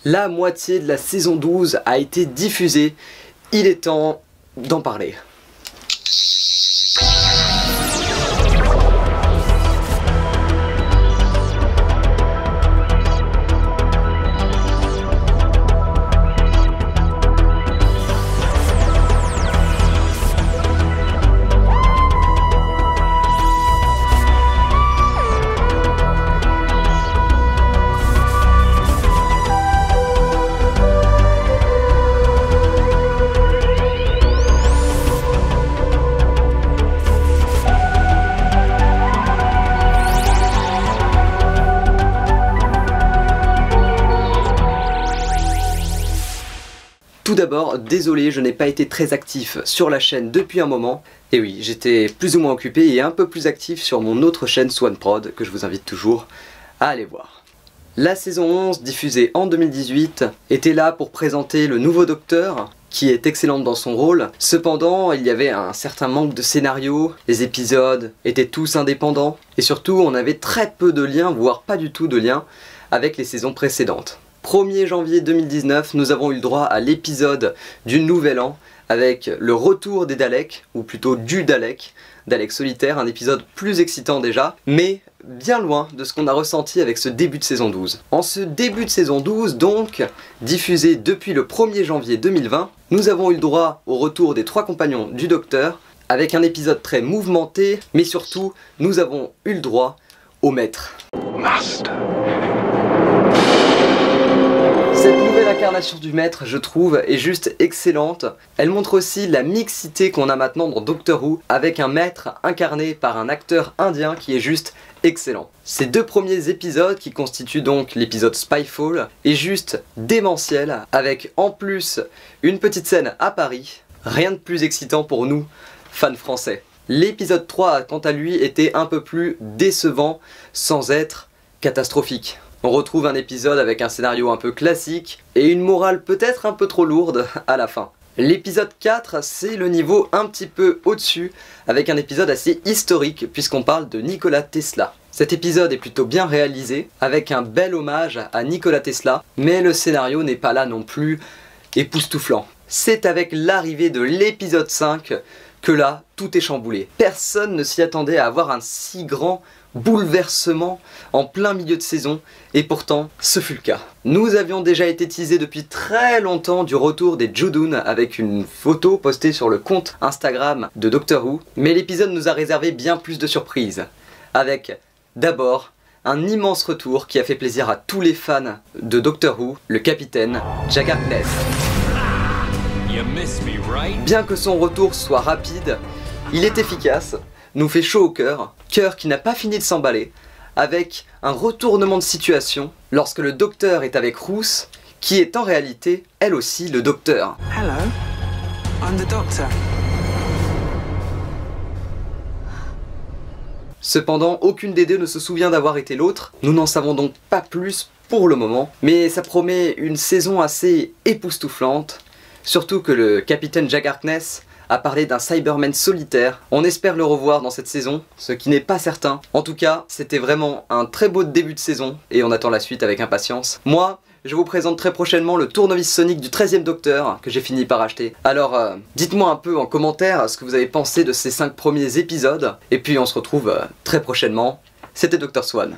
La moitié de la saison 12 a été diffusée, il est temps d'en parler. Tout d'abord, désolé, je n'ai pas été très actif sur la chaîne depuis un moment. Et oui, j'étais plus ou moins occupé et un peu plus actif sur mon autre chaîne SwanProd, que je vous invite toujours à aller voir. La saison 11, diffusée en 2018, était là pour présenter le nouveau Docteur, qui est excellente dans son rôle. Cependant, il y avait un certain manque de scénario, les épisodes étaient tous indépendants, et surtout on avait très peu de liens, voire pas du tout de liens, avec les saisons précédentes. 1er janvier 2019, nous avons eu le droit à l'épisode du Nouvel An avec le retour des Daleks, ou plutôt du Dalek solitaire, un épisode plus excitant déjà, mais bien loin de ce qu'on a ressenti avec ce début de saison 12. En ce début de saison 12, donc, diffusé depuis le 1er janvier 2020, nous avons eu le droit au retour des 3 compagnons du Docteur, avec un épisode très mouvementé, mais surtout, nous avons eu le droit au Maître. Master. Cette nouvelle incarnation du Maître, je trouve, est juste excellente. Elle montre aussi la mixité qu'on a maintenant dans Doctor Who, avec un Maître incarné par un acteur indien qui est juste excellent. Ces 2 premiers épisodes, qui constituent donc l'épisode Spyfall, est juste démentiel, avec en plus une petite scène à Paris. Rien de plus excitant pour nous, fans français. L'épisode 3, quant à lui, était un peu plus décevant, sans être catastrophique. On retrouve un épisode avec un scénario un peu classique et une morale peut-être un peu trop lourde à la fin. L'épisode 4, c'est le niveau un petit peu au-dessus, avec un épisode assez historique puisqu'on parle de Nikola Tesla. Cet épisode est plutôt bien réalisé, avec un bel hommage à Nikola Tesla, mais le scénario n'est pas là non plus époustouflant. C'est avec l'arrivée de l'épisode 5 que là, tout est chamboulé. Personne ne s'y attendait à avoir un si grand bouleversement en plein milieu de saison, et pourtant ce fut le cas. Nous avions déjà été teasés depuis très longtemps du retour des Judoon avec une photo postée sur le compte Instagram de Doctor Who, mais l'épisode nous a réservé bien plus de surprises, avec d'abord un immense retour qui a fait plaisir à tous les fans de Doctor Who, le capitaine Jack Harkness. Bien que son retour soit rapide, il est efficace, nous fait chaud au cœur qui n'a pas fini de s'emballer, avec un retournement de situation lorsque le Docteur est avec Roos, qui est en réalité, elle aussi, le Docteur. Hello, I'm the Doctor. Cependant, aucune des deux ne se souvient d'avoir été l'autre, nous n'en savons donc pas plus pour le moment, mais ça promet une saison assez époustouflante, surtout que le capitaine Jack Harkness a parlé d'un Cyberman solitaire. On espère le revoir dans cette saison, ce qui n'est pas certain. En tout cas, c'était vraiment un très beau début de saison et on attend la suite avec impatience. Moi, je vous présente très prochainement le tournevis Sonic du 13e Docteur que j'ai fini par acheter. Alors, dites-moi un peu en commentaire ce que vous avez pensé de ces 5 premiers épisodes. Et puis on se retrouve très prochainement. C'était Dr Swan.